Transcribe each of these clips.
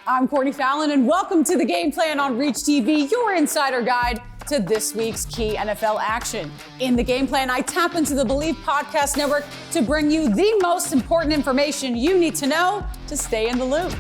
I'm Courtney Fallon, and welcome to the Game Plan on Reach TV, your insider guide to this week's key NFL action. In the Game Plan, I tap into the Bleav podcast network to bring you the most important information you need to know to stay in the loop.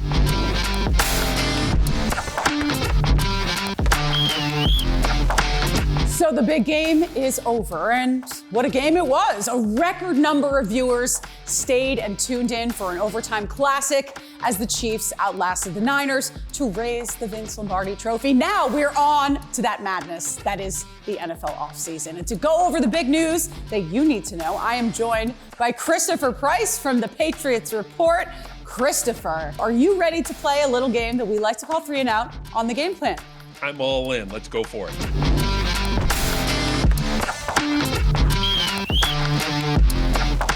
So the big game is over, and what a game it was. A record number of viewers stayed and tuned in for an overtime classic as the Chiefs outlasted the Niners to raise the Vince Lombardi trophy. Now we're on to that madness that is the NFL offseason. And to go over the big news that you need to know, I am joined by Christopher Price from the Patriots Report. Christopher, are you ready to play a little game that we like to call 3 and Out on the Game Plan? I'm all in. Let's go for it.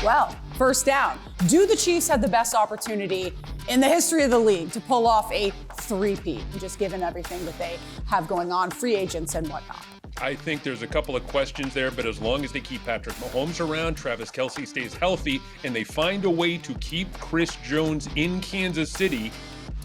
Well, first down. Do the Chiefs have the best opportunity in the history of the league to pull off a three-peat, just given everything that they have going on, free agents and whatnot? I think there's a couple of questions there, but as long as they keep Patrick Mahomes around, Travis Kelce stays healthy, and they find a way to keep Chris Jones in Kansas City,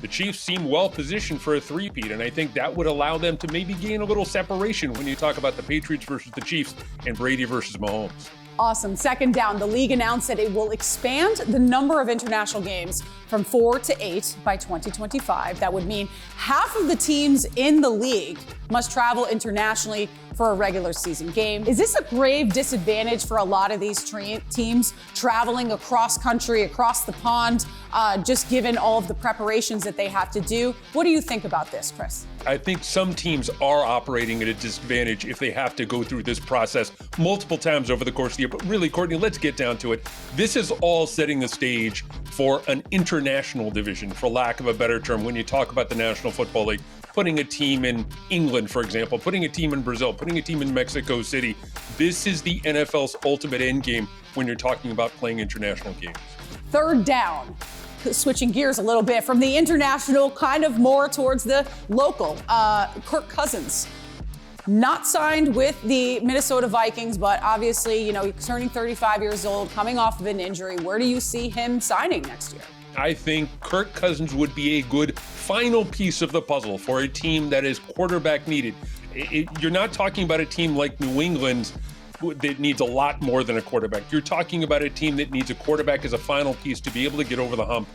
the Chiefs seem well positioned for a three-peat, and I think that would allow them to maybe gain a little separation when you talk about the Patriots versus the Chiefs and Brady versus Mahomes. Awesome. Second down, the league announced that it will expand the number of international games from 4 to 8 by 2025. That would mean half of the teams in the league must travel internationally for a regular season game. Is this a grave disadvantage for a lot of these teams traveling across country, across the pond, just given all of the preparations that they have to do? What do you think about this, Chris? I think some teams are operating at a disadvantage if they have to go through this process multiple times over the course of the year. But really, Courtney, let's get down to it. This is all setting the stage for an international division, for lack of a better term, when you talk about the National Football League. Putting a team in England, for example, putting a team in Brazil, putting a team in Mexico City. This is the NFL's ultimate end game when you're talking about playing international games. Third down. Switching gears a little bit from the international, kind of more towards the local. Kirk Cousins, not signed with the Minnesota Vikings, but obviously, he's turning 35 years old, coming off of an injury. Where do you see him signing next year? I think Kirk Cousins would be a good final piece of the puzzle for a team that is quarterback needed. You're not talking about a team like New England that needs a lot more than a quarterback. You're talking about a team that needs a quarterback as a final piece to be able to get over the hump.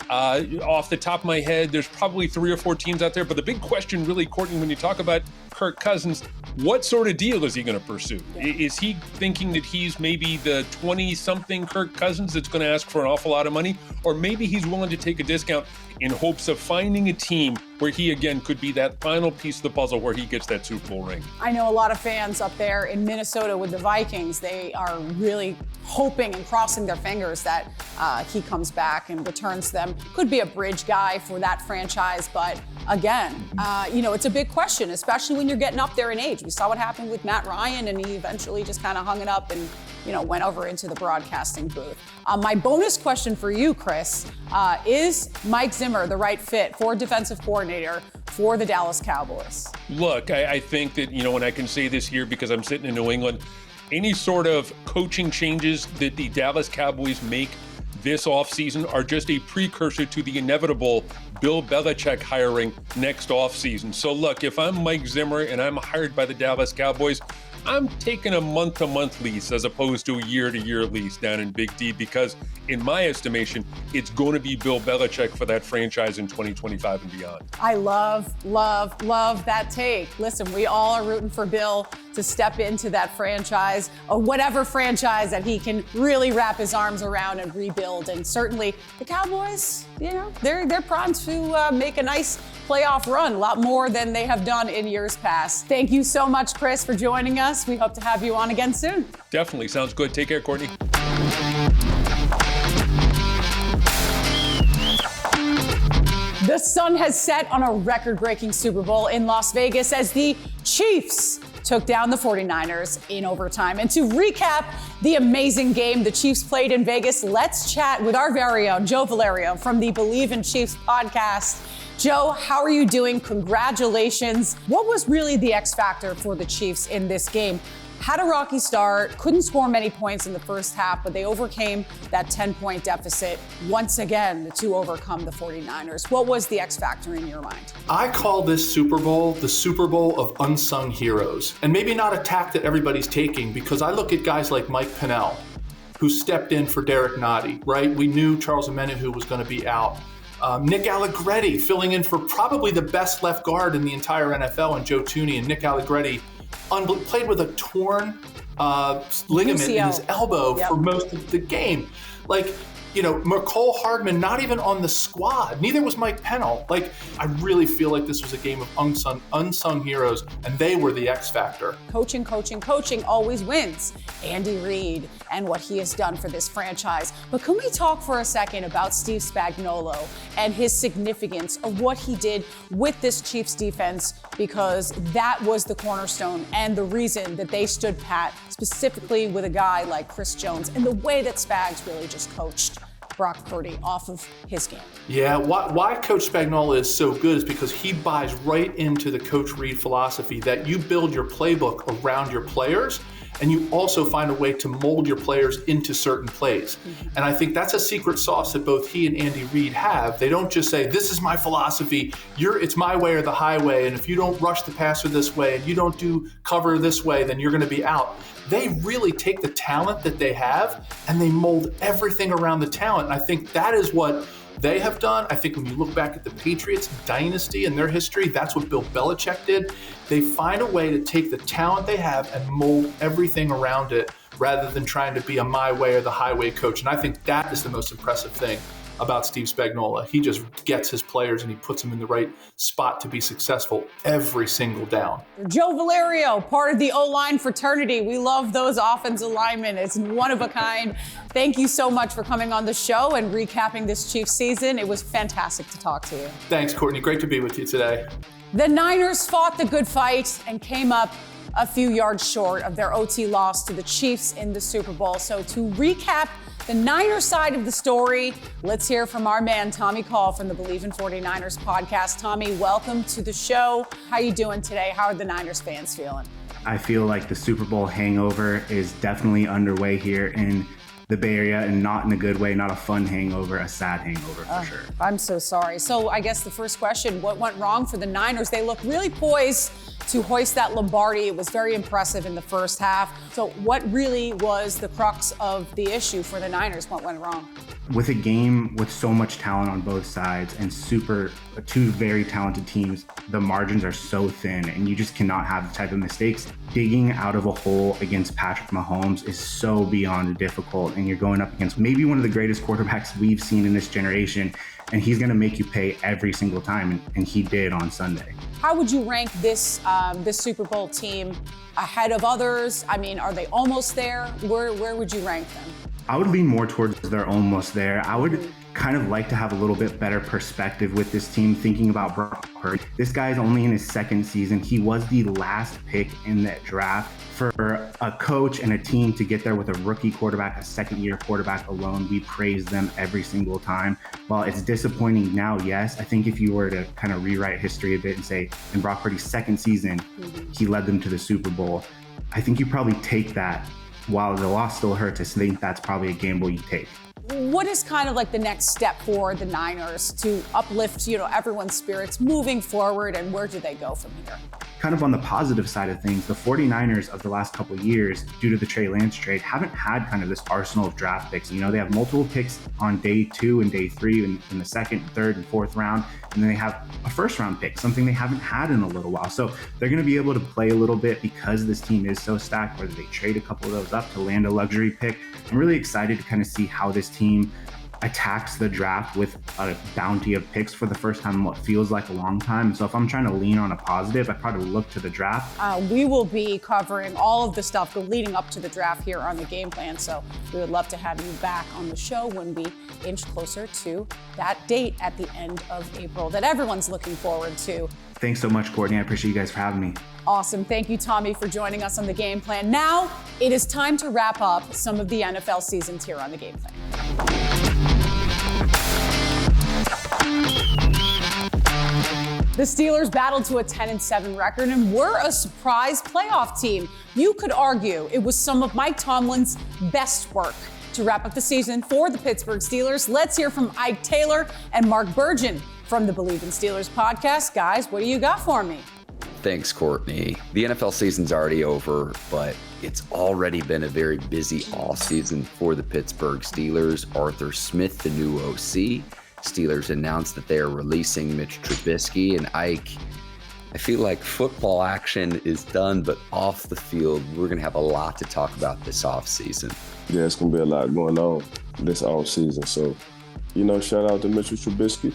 Off the top of my head, there's probably 3 or 4 teams out there. But the big question really, Courtney, when you talk about Kirk Cousins, what sort of deal is he going to pursue? Is he thinking that he's maybe the 20-something Kirk Cousins that's going to ask for an awful lot of money? Or maybe he's willing to take a discount in hopes of finding a team where he, again, could be that final piece of the puzzle where he gets that Super Bowl ring. I know a lot of fans up there in Minnesota with the Vikings. They are really hoping and crossing their fingers that he comes back and returns them. Could be a bridge guy for that franchise, but again, it's a big question, especially when you're getting up there in age. We saw what happened with Matt Ryan, and he eventually just kind of hung it up and went over into the broadcasting booth. My bonus question for you, Chris, is Mike Zimmer the right fit for defensive coordinator for the Dallas Cowboys? Look, I think that, and I can say this here because I'm sitting in New England, any sort of coaching changes that the Dallas Cowboys make this offseason are just a precursor to the inevitable Bill Belichick hiring next offseason. So look, if I'm Mike Zimmer and I'm hired by the Dallas Cowboys, I'm taking a month-to-month lease as opposed to a year-to-year lease down in Big D because, in my estimation, it's going to be Bill Belichick for that franchise in 2025 and beyond. I love that take. Listen, we all are rooting for Bill to step into that franchise, or whatever franchise that he can really wrap his arms around and rebuild. And certainly the Cowboys, they're primed to make a nice playoff run, a lot more than they have done in years past. Thank you so much, Chris, for joining us. We hope to have you on again soon. Definitely. Sounds good. Take care, Courtney. The sun has set on a record-breaking Super Bowl in Las Vegas as the Chiefs took down the 49ers in overtime. And to recap the amazing game the Chiefs played in Vegas, let's chat with our very own Joe Valerio from the Bleav in Chiefs podcast. Joe, how are you doing? Congratulations. What was really the X factor for the Chiefs in this game? had a rocky start, couldn't score many points in the first half, but they overcame that 10-point deficit. Once again, the two overcome the 49ers. What was the X factor in your mind? I call this Super Bowl the Super Bowl of unsung heroes. And maybe not a tack that everybody's taking, because I look at guys like Mike Pennell, who stepped in for Derek Nottie, right? We knew Charles Omenihu was going to be out. Nick Allegretti filling in for probably the best left guard in the entire NFL, and Joe Thuney. And Nick Allegretti played with a torn ligament in his elbow for most of the game. Like, you know, McCole Hardman, not even on the squad. Neither was Mike Pennell. Like, I really feel like this was a game of unsung heroes, and they were the X factor. Coaching always wins. Andy Reid and what he has done for this franchise. But can we talk for a second about Steve Spagnuolo and his significance of what he did with this Chiefs defense, because that was the cornerstone and the reason that they stood pat, specifically with a guy like Chris Jones, and the way that Spags really just coached Brock Purdy off of his game. Yeah, why Coach Spagnuolo is so good is because he buys right into the Coach Reid philosophy that you build your playbook around your players, and you also find a way to mold your players into certain plays. And I think that's a secret sauce that both he and Andy Reid have. They don't just say, this is my philosophy, it's my way or the highway, and if you don't rush the passer this way and you don't do cover this way, then you're going to be out. They really take the talent that they have and they mold everything around the talent. And I think that is what they have done. I think when you look back at the Patriots dynasty and their history, that's what Bill Belichick did. They find a way to take the talent they have and mold everything around it, rather than trying to be a my way or the highway coach. And I think that is the most impressive thing about Steve Spagnuolo. He just gets his players and he puts them in the right spot to be successful every single down. Joe Valerio, part of the O-line fraternity. We love those offensive linemen. It's one of a kind. Thank you so much for coming on the show and recapping this Chiefs season. It was fantastic to talk to you. Thanks, Courtney. Great to be with you today. The Niners fought the good fight and came up a few yards short of their OT loss to the Chiefs in the Super Bowl. So to recap the Niners side of the story, let's hear from our man, Tommy Call from the Bleav in 49ers podcast. Tommy, welcome to the show. How you doing today? How are the Niners fans feeling? I feel like the Super Bowl hangover is definitely underway here in the Bay Area, and not in a good way, not a fun hangover, a sad hangover for sure. I'm so sorry. So I guess the first question, what went wrong for the Niners? They look really poised to hoist that Lombardi. It was very impressive in the first half. So what really was the crux of the issue for the Niners? What went wrong? With a game with so much talent on both sides and two very talented teams, the margins are so thin and you just cannot have the type of mistakes. Digging out of a hole against Patrick Mahomes is so beyond difficult, and you're going up against maybe one of the greatest quarterbacks we've seen in this generation, and he's going to make you pay every single time, and he did on Sunday. How would you rank this Super Bowl team ahead of others? I mean, are they almost there? Where would you rank them? I would lean more towards they're almost there. I would kind of like to have a little bit better perspective with this team, thinking about Brock Purdy. This guy's only in his second season. He was the last pick in that draft. For a coach and a team to get there with a rookie quarterback, a second-year quarterback alone, we praise them every single time. While it's disappointing now, yes, I think if you were to kind of rewrite history a bit and say, in Brock Purdy's second season, he led them to the Super Bowl, I think you probably take that. While the loss still hurts, I think that's probably a gamble you take. What is kind of like the next step for the Niners to uplift, everyone's spirits moving forward, and where do they go from here? Kind of on the positive side of things, the 49ers of the last couple of years, due to the Trey Lance trade, haven't had kind of this arsenal of draft picks. They have multiple picks on day 2 and day 3 in the second, third, and fourth round, and then they have a first round pick, something they haven't had in a little while. So they're going to be able to play a little bit because this team is so stacked, whether they trade a couple of those up to land a luxury pick. I'm really excited to kind of see how this team attacks the draft with a bounty of picks for the first time in what feels like a long time. So if I'm trying to lean on a positive, I probably look to the draft. We will be covering all of the stuff leading up to the draft here on the Game Plan. So we would love to have you back on the show when we inch closer to that date at the end of April that everyone's looking forward to. Thanks so much, Courtney. I appreciate you guys for having me. Awesome. Thank you, Tommy, for joining us on the Game Plan. Now it is time to wrap up some of the NFL seasons here on the Game Plan. The Steelers battled to a 10-7 record and were a surprise playoff team. You could argue it was some of Mike Tomlin's best work. To wrap up the season for the Pittsburgh Steelers, let's hear from Ike Taylor and Mark Burgeon from the Bleav in Steelers podcast. Guys, what do you got for me? Thanks, Courtney. The NFL season's already over, but it's already been a very busy offseason for the Pittsburgh Steelers. Arthur Smith, the new OC. Steelers announced that they are releasing Mitch Trubisky. And Ike, I feel like football action is done, but off the field, we're going to have a lot to talk about this offseason. Yeah, it's going to be a lot going on this offseason. So, shout out to Mitchell Trubisky.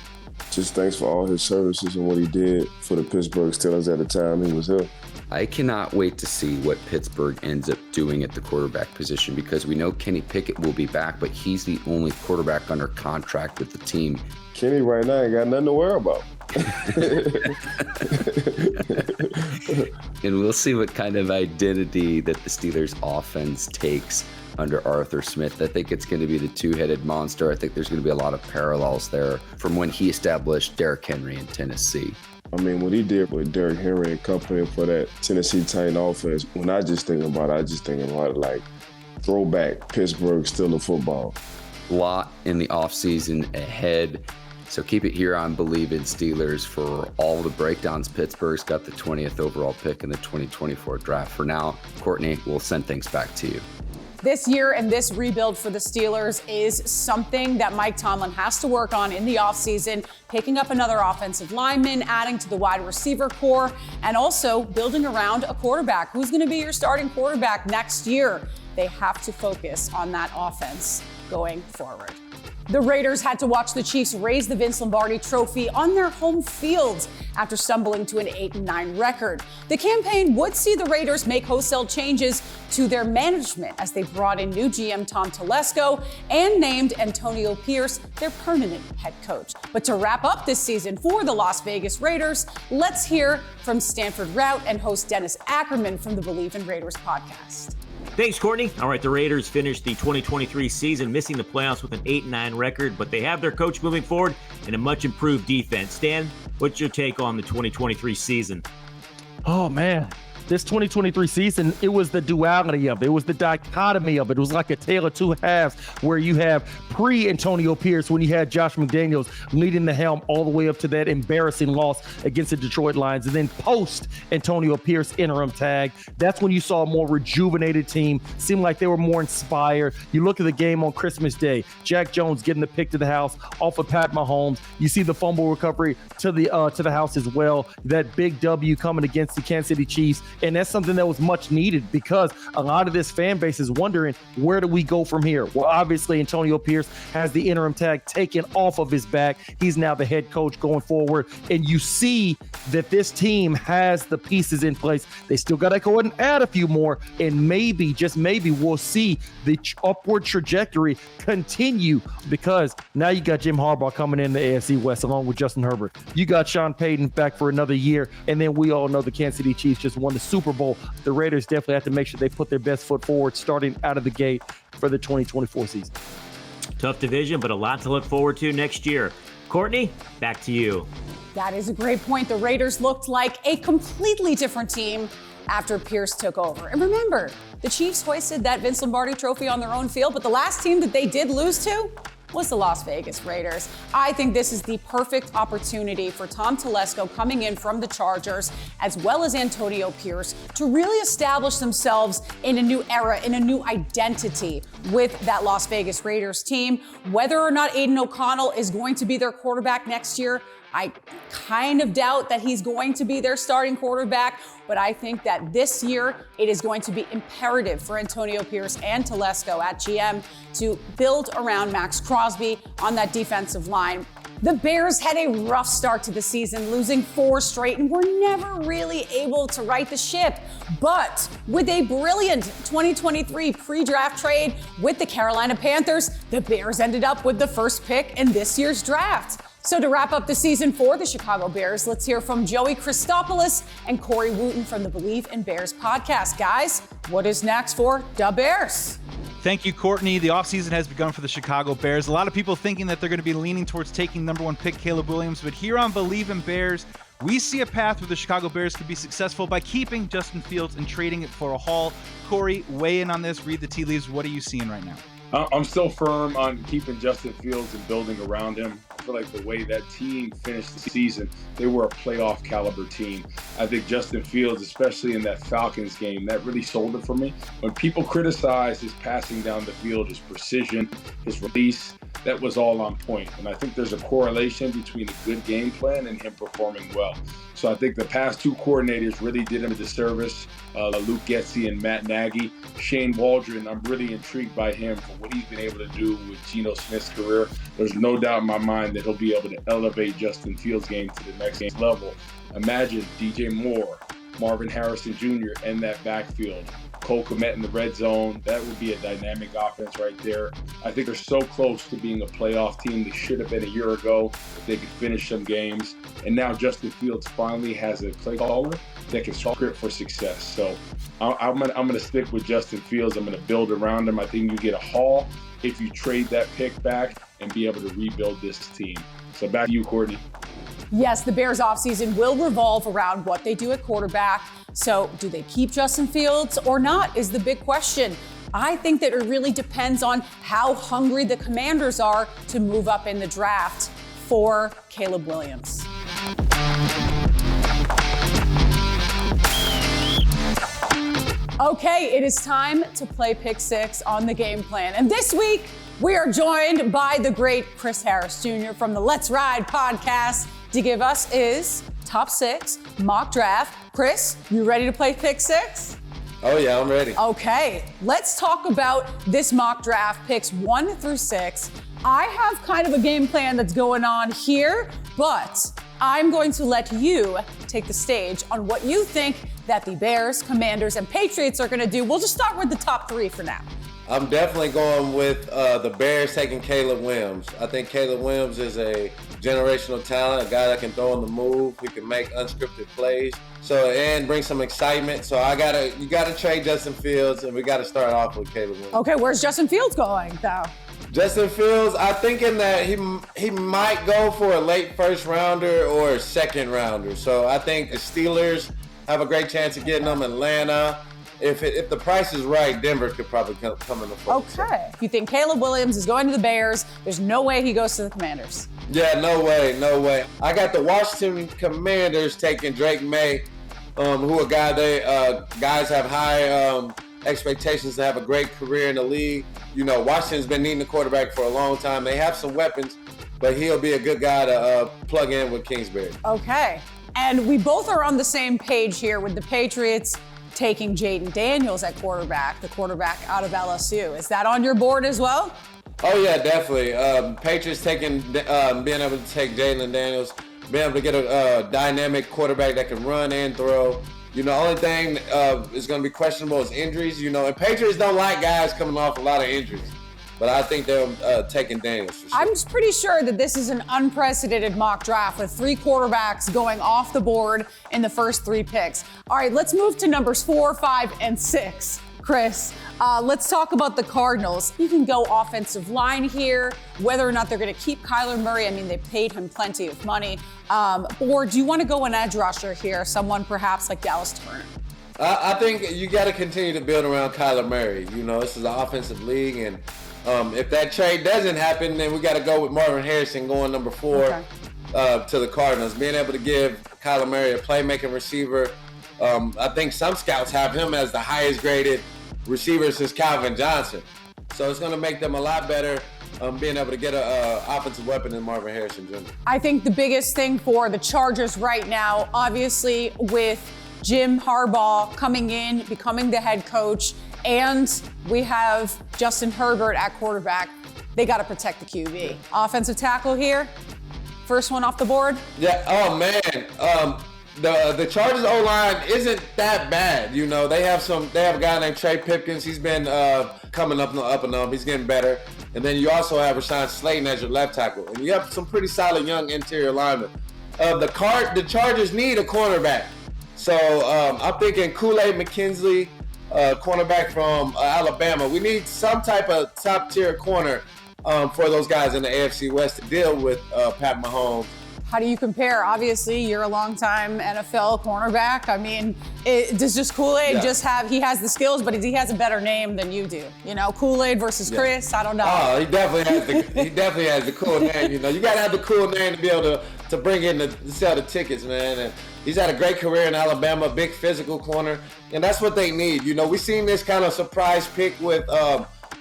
Just thanks for all his services and what he did for the Pittsburgh Steelers at the time he was here. I cannot wait to see what Pittsburgh ends up doing at the quarterback position, because we know Kenny Pickett will be back, but he's the only quarterback under contract with the team. Kenny right now ain't got nothing to worry about. And we'll see what kind of identity that the Steelers offense takes under Arthur Smith. I think it's going to be the two-headed monster. I think there's going to be a lot of parallels there from when he established Derrick Henry in Tennessee. I mean, what he did with Derrick Henry and company for that Tennessee Titan offense, when I just think about it like throwback Pittsburgh Steelers football. A lot in the offseason ahead. So keep it here on Bleav in Steelers for all the breakdowns. Pittsburgh's got the 20th overall pick in the 2024 draft. For now, Courtney, we'll send things back to you. This year and this rebuild for the Steelers is something that Mike Tomlin has to work on in the offseason, picking up another offensive lineman, adding to the wide receiver core, and also building around a quarterback. Who's going to be your starting quarterback next year? They have to focus on that offense going forward. The Raiders had to watch the Chiefs raise the Vince Lombardi trophy on their home field after stumbling to an 8-9 record. The campaign would see the Raiders make wholesale changes to their management as they brought in new GM Tom Telesco and named Antonio Pierce their permanent head coach. But to wrap up this season for the Las Vegas Raiders, let's hear from Stanford Route and host Dennis Ackerman from the Bleav in Raiders podcast. Thanks, Courtney. All right, the Raiders finished the 2023 season missing the playoffs with an 8-9 record, but they have their coach moving forward and a much improved defense. Stan, what's your take on the 2023 season? Oh, man. This 2023 season, it was the duality of it. It was the dichotomy of it. It was like a tale of two halves where you have pre-Antonio Pierce when you had Josh McDaniels leading the helm all the way up to that embarrassing loss against the Detroit Lions. And then post-Antonio Pierce interim tag, that's when you saw a more rejuvenated team, seemed like they were more inspired. You look at the game on Christmas Day, Jack Jones getting the pick to the house off of Pat Mahomes. You see the fumble recovery to the house as well. That big W coming against the Kansas City Chiefs. And that's something that was much needed, because a lot of this fan base is wondering, where do we go from here? Well, obviously, Antonio Pierce has the interim tag taken off of his back. He's now the head coach going forward. And you see that this team has the pieces in place. They still got to go ahead and add a few more. And maybe, just maybe, we'll see the upward trajectory continue, because now you got Jim Harbaugh coming in the AFC West along with Justin Herbert. You got Sean Payton back for another year. And then we all know the Kansas City Chiefs just won the Super Bowl. The Raiders definitely have to make sure they put their best foot forward starting out of the gate for the 2024 season. Tough division, but a lot to look forward to next year. Courtney, back to you. That is a great point. The Raiders looked like a completely different team after Pierce took over. And remember, the Chiefs hoisted that Vince Lombardi trophy on their own field, but the last team that they did lose to was the Las Vegas Raiders. I think this is the perfect opportunity for Tom Telesco coming in from the Chargers, as well as Antonio Pierce, to really establish themselves in a new era, in a new identity with that Las Vegas Raiders team. Whether or not Aiden O'Connell is going to be their quarterback next year, I kind of doubt that he's going to be their starting quarterback, but I think that this year it is going to be imperative for Antonio Pierce and Telesco at GM to build around Max Crosby on that defensive line. The Bears had a rough start to the season, losing 4 straight, and were never really able to right the ship. But with a brilliant 2023 pre-draft trade with the Carolina Panthers, the Bears ended up with the first pick in this year's draft. So to wrap up the season for the Chicago Bears, let's hear from Joey Christopoulos and Corey Wooten from the Bleav in Bears podcast. Guys, what is next for the Bears? Thank you, Courtney. The offseason has begun for the Chicago Bears. A lot of people thinking that they're going to be leaning towards taking number 1 pick Caleb Williams, but here on Bleav in Bears, We see a path where the Chicago Bears could be successful by keeping Justin Fields and trading it for a haul. Corey, weigh in on this. Read the tea leaves. What are you seeing right now? I'm still firm on keeping Justin Fields and building around him. I feel like the way that team finished the season, they were a playoff caliber team. I think Justin Fields, especially in that Falcons game, that really sold it for me. When people criticize his passing down the field, his precision, his release, that was all on point. And I think there's a correlation between a good game plan and him performing well. So I think the past two coordinators really did him a disservice, Luke Getsy and Matt Nagy. Shane Waldron, I'm really intrigued by him for what he's been able to do with Geno Smith's career. There's no doubt in my mind that he'll be able to elevate Justin Fields' game to the next level. Imagine DJ Moore, Marvin Harrison Jr. in that backfield. Cole Kmet in the red zone. That would be a dynamic offense right there. I think they're so close to being a playoff team. They should have been a year ago if they could finish some games. And now Justin Fields finally has a play caller that can script for success. So I'm gonna stick with Justin Fields. I'm gonna build around him. I think you get a haul if you trade that pick back and be able to rebuild this team. So back to you, Courtney. Yes, the Bears offseason will revolve around what they do at quarterback. So do they keep Justin Fields or not is the big question. I think that it really depends on how hungry the Commanders are to move up in the draft for Caleb Williams. Okay, it is time to play Pick Six on the game plan. And this week, we are joined by the great Chris Harris Jr. from the Let's Ride podcast to give us his top 6 mock draft. Chris, you ready to play Pick Six? Oh yeah, I'm ready. Okay, let's talk about this mock draft, picks 1 through 6. I have kind of a game plan that's going on here, but I'm going to let you take the stage on what you think that the Bears, Commanders, and Patriots are going to do. We'll just start with the top 3 for now. I'm definitely going with the Bears taking Caleb Williams. I think Caleb Williams is a generational talent, a guy that can throw on the move. He can make unscripted plays. And bring some excitement. So you gotta trade Justin Fields, and we gotta start off with Caleb Williams. Okay, where's Justin Fields going though? Justin Fields, I'm thinking that he might go for a late first rounder or a second rounder. So I think the Steelers have a great chance of getting them. Atlanta. If the price is right, Denver could probably come in the fold. Okay. If you think Caleb Williams is going to the Bears, there's no way he goes to the Commanders. Yeah, no way. I got the Washington Commanders taking Drake May, who a guy guys have high expectations to have a great career in the league. You know, Washington's been needing a quarterback for a long time. They have some weapons, but he'll be a good guy to plug in with Kingsbury. Okay. And we both are on the same page here with the Patriots taking Jaden Daniels at quarterback, the quarterback out of LSU. Is that on your board as well? Oh, yeah, definitely. Patriots being able to take Jaden Daniels, being able to get a dynamic quarterback that can run and throw. You know, only thing is going to be questionable is injuries. You know, and Patriots don't like guys coming off a lot of injuries. But I think they're taking Daniels for sure. I'm just pretty sure that this is an unprecedented mock draft with 3 quarterbacks going off the board in the first 3 picks. All right, let's move to numbers 4, 5, and 6. Chris, let's talk about the Cardinals. You can go offensive line here, whether or not they're going to keep Kyler Murray. I mean, they paid him plenty of money. Or do you want to go an edge rusher here, someone perhaps like Dallas Turner? I think you got to continue to build around Kyler Murray. You know, this is an offensive league, and if that trade doesn't happen, then we got to go with Marvin Harrison going number 4 to the Cardinals. Being able to give Kyler Murray a playmaking receiver. I think some scouts have him as the highest graded receiver since Calvin Johnson. So it's going to make them a lot better being able to get an offensive weapon in Marvin Harrison Jr. I think the biggest thing for the Chargers right now, obviously with Jim Harbaugh coming in, becoming the head coach, and we have Justin Herbert at quarterback. They got to protect the QB. Offensive tackle here, first one off the board. Yeah. Oh man. The Chargers O-line isn't that bad. You know, they have a guy named Trey Pipkins. He's been coming up and up. He's getting better. And then you also have Rashawn Slayton as your left tackle. And you have some pretty solid young interior linemen. The Chargers need a cornerback. So I'm thinking Kool-Aid McKinsley, cornerback from Alabama. We need some type of top-tier corner for those guys in the AFC West to deal with Pat Mahomes How do you compare? Obviously, you're a longtime NFL cornerback. I mean, does just Kool-Aid he has the skills, but he has a better name than you do. You know, Kool-Aid versus Chris, I don't know. Oh, he definitely has the cool name. You know, you got to have the cool name to be able to bring in to sell the tickets, man. And he's had a great career in Alabama, big physical corner, and that's what they need. You know, we seen this kind of surprise pick with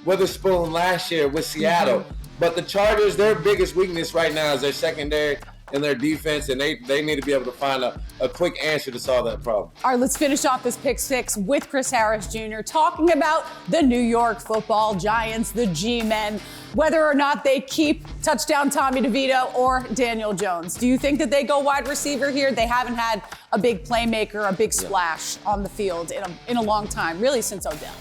Witherspoon last year with Seattle. Mm-hmm. But the Chargers, their biggest weakness right now is their secondary and their defense, and they need to be able to find a quick answer to solve that problem. All right, let's finish off this pick six with Chris Harris Jr. talking about the New York Football Giants, the G-Men, whether or not they keep touchdown Tommy DeVito or Daniel Jones. Do you think that they go wide receiver here? They haven't had a big playmaker, a big splash on the field in a long time, really since Odell.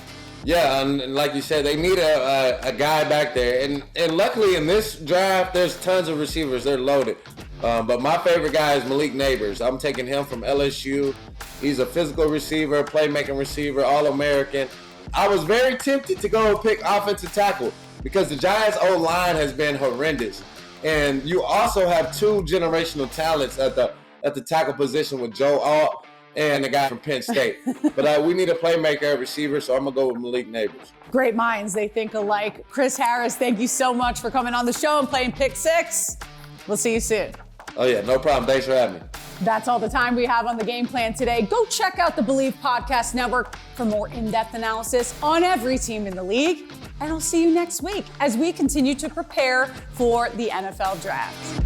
Yeah, and like you said, they need a guy back there. And luckily in this draft, there's tons of receivers. They're loaded. But my favorite guy is Malik Neighbors. I'm taking him from LSU. He's a physical receiver, playmaking receiver, All-American. I was very tempted to go and pick offensive tackle because the Giants' O-line has been horrendous. And you also have two generational talents at the tackle position with Joe Alt and the guy from Penn State. But we need a playmaker at receiver, so I'm going to go with Malik Neighbors. Great minds. They think alike. Chris Harris, thank you so much for coming on the show and playing Pick Six. We'll see you soon. Oh, yeah, no problem. Thanks for having me. That's all the time we have on the game plan today. Go check out the Bleav Podcast Network for more in-depth analysis on every team in the league. And I'll see you next week as we continue to prepare for the NFL Draft.